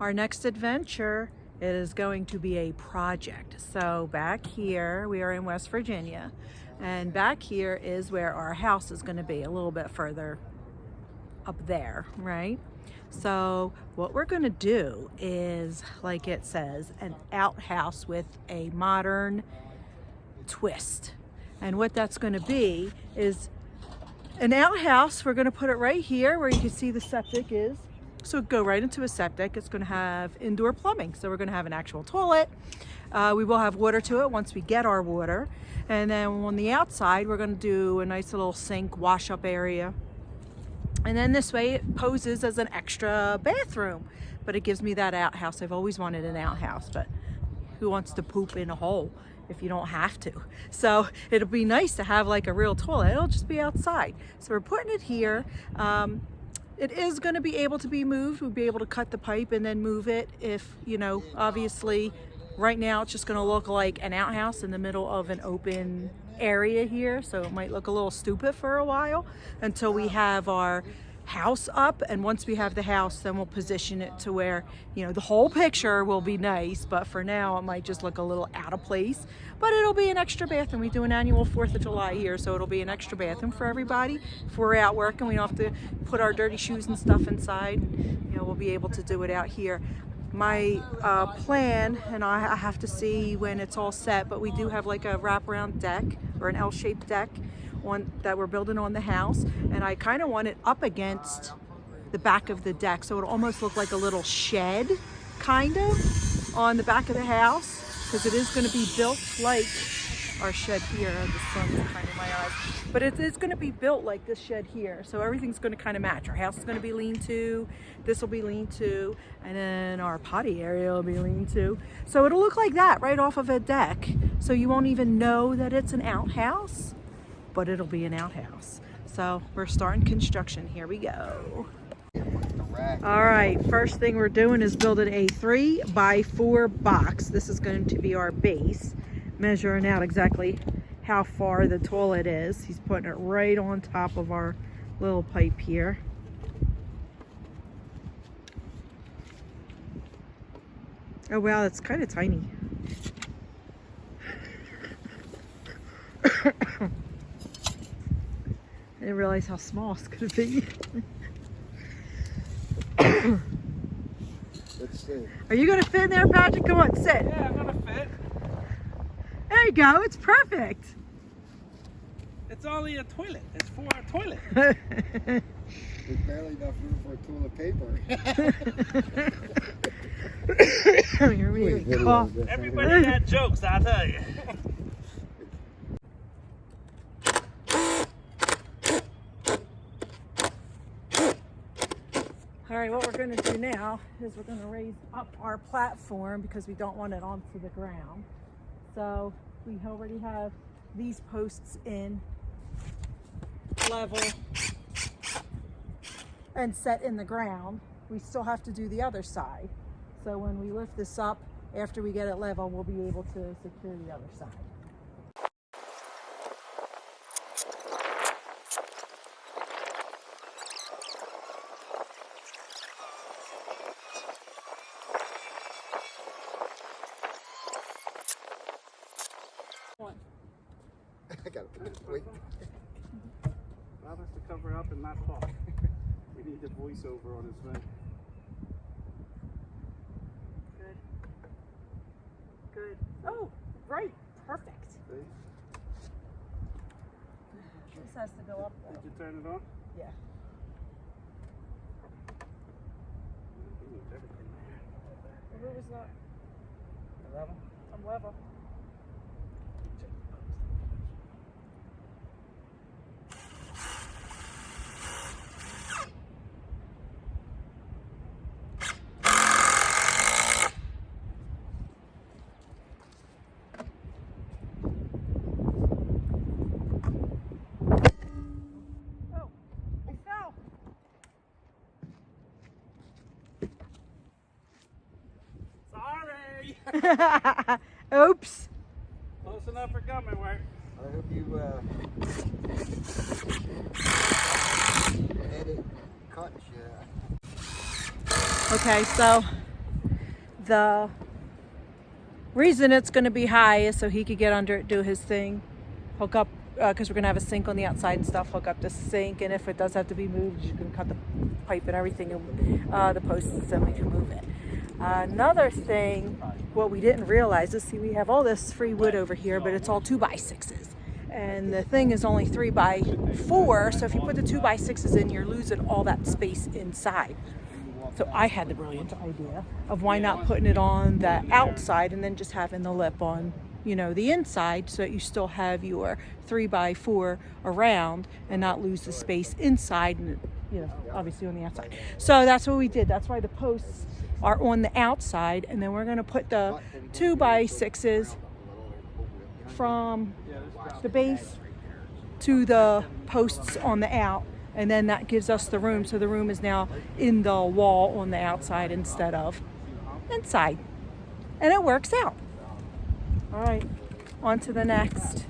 Our next adventure is going to be a project. So back here, we are in West Virginia, and back here is where our house is going to be, a little bit further up there, right? So what we're going to do is, like it says, an outhouse with a modern twist. And what that's going to be is an outhouse. We're going to put it right here where you can see the septic is. So go right into a septic. It's going to have indoor plumbing. So we're going to have an actual toilet. We will have water to it once we get our water. And then on the outside, we're going to do a nice little sink wash up area. And then this way it poses as an extra bathroom. But it gives me that outhouse. I've always wanted an outhouse, but who wants to poop in a hole if you don't have to? So it'll be nice to have like a real toilet. It'll just be outside. So we're putting it here. It is going to be able to be moved. We'll be able to cut the pipe and then move it if, you know, obviously right now it's just going to look like an outhouse in the middle of an open area here. So it might look a little stupid for a while until we have our house up. And once we have the house, then we'll position it to where, you know, the whole picture will be nice. But for now, it might just look a little out of place. But it'll be an extra bathroom. We do an annual 4th of July here, so it'll be an extra bathroom for everybody. If we're out working, we don't have to put our dirty shoes and stuff inside. You know, we'll be able to do it out here. My plan, and I have to see when it's all set, but we do have like a wraparound deck or an L-shaped deck that we're building on the house, and I kind of want it up against the back of the deck, so it'll almost look like a little shed kind of on the back of the house, because it is going to be built like our shed here. The sun's kind of in my eyes, but it is going to be built like this shed here, so everything's going to kind of match. Our house is going to be lean-to, this will be lean-to, and then our potty area will be lean-to, so it'll look like that right off of a deck, so you won't even know that it's an outhouse, but it'll be an outhouse. So we're starting construction. Here we go. All right, first thing we're doing is building a 3x4 box. This is going to be our base. Measuring out exactly how far the toilet is. He's putting it right on top of our little pipe here. Oh wow, that's kind of tiny. I didn't realize how small it's going to be. Let's see. Are you going to fit in there, Patrick? Come on, sit. Yeah, I'm going to fit. There you go. It's perfect. It's only a toilet. It's for a toilet. There's barely enough room for a toilet paper. Here we go. Everybody got jokes, I'll tell you. All right, what we're going to do now is we're going to raise up our platform because we don't want it onto the ground. So we already have these posts in level and set in the ground. We still have to do the other side. So when we lift this up, after we get it level, we'll be able to secure the other side. I gotta wait. Bob has to cover up and not talk. We need the voiceover on his thing. Good. Good. Oh, right. Perfect. See? This has to go up though. Did you turn it on? Yeah. He needs everything. The roof is not. Level? I'm level. Oops. Close enough for government work. I hope you edit cuts. Okay, so The reason it's going to be high is so he could get under it, do his thing, hook up, because we're going to have a sink on the outside and stuff, hook up the sink, and if it does have to be moved, you can cut the pipe and everything, and the posts, and we can move it. Another thing, what we didn't realize is, see, we have all this free wood over here, but it's all 2x6s. And the thing is only 3x4, so if you put the 2x6s in, you're losing all that space inside. So I had the brilliant idea of why not putting it on the outside and then just having the lip on, you know, the inside, so that you still have your 3x4 around and not lose the space inside and, you know, obviously on the outside. So that's what we did. That's why the posts are on the outside, and then we're going to put the 2x6s from the base to the posts on the out, and then that gives us the room. So the room is now in the wall on the outside instead of inside, and it works out. All right, on to the next.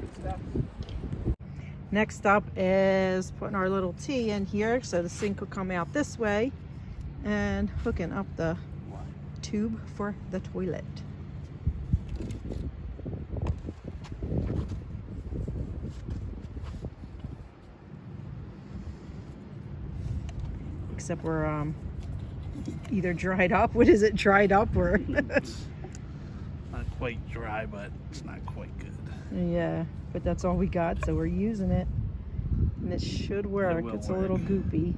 Next up is putting our little T in here so the sink will come out this way, and hooking up the tube for the toilet. Except we're either dried up. What is it, dried up or? Not quite dry, but it's not quite good. Yeah, but that's all we got, so we're using it, and it should work. It's a little goopy.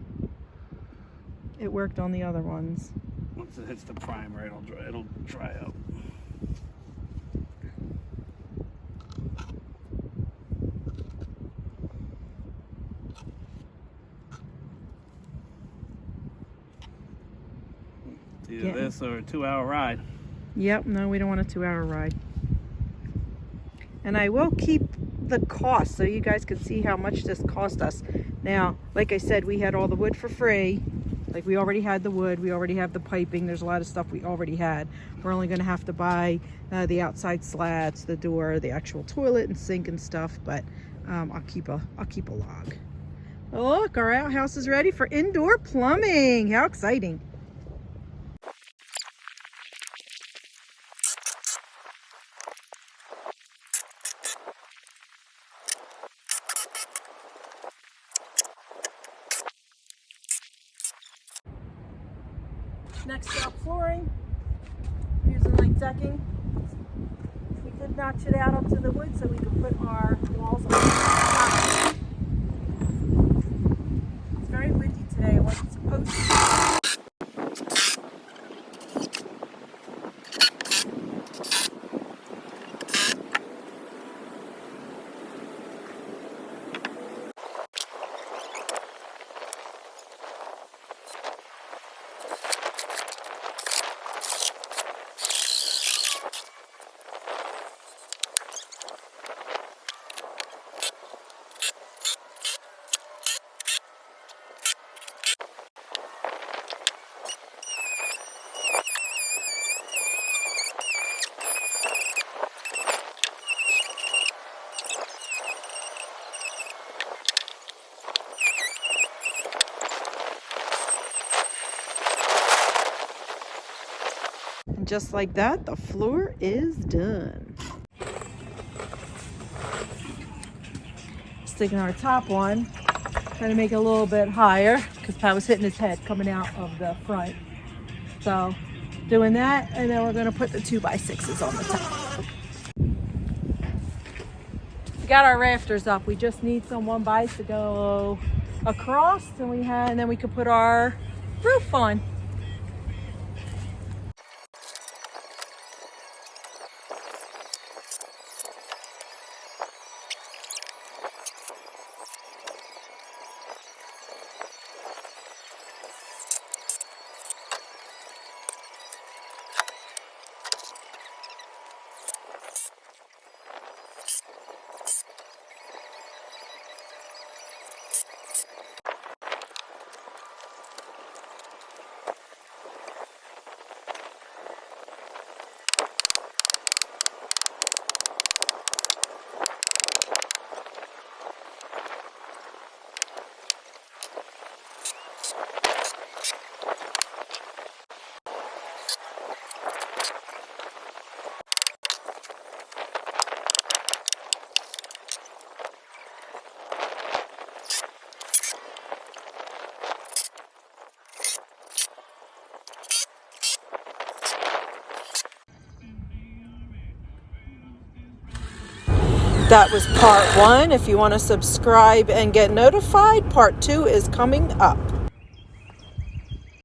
It worked on the other ones. Once it hits the primer, it'll dry up. It's either this or a 2-hour ride. Yep, no, we don't want a 2-hour ride. And I will keep the cost so you guys can see how much this cost us. Now, like I said, we had all the wood for free. Like, we already had the wood, we already have the piping, there's a lot of stuff we already had. We're only gonna have to buy the outside slats, the door, the actual toilet and sink and stuff, but I'll keep a log. Look, our outhouse is ready for indoor plumbing. How exciting. Next up, flooring. Using like decking. We did notch it out up to the wood so we could put our walls on the top. It's very windy today. It wasn't supposed to. And just like that, the floor is done. Sticking our top on, trying to make it a little bit higher because Pat was hitting his head coming out of the front. So doing that, and then we're going to put the 2x6s on the top. We got our rafters up. We just need some 1x to go across, and then we can put our roof on. That was part 1. If you want to subscribe and get notified, part 2 is coming up.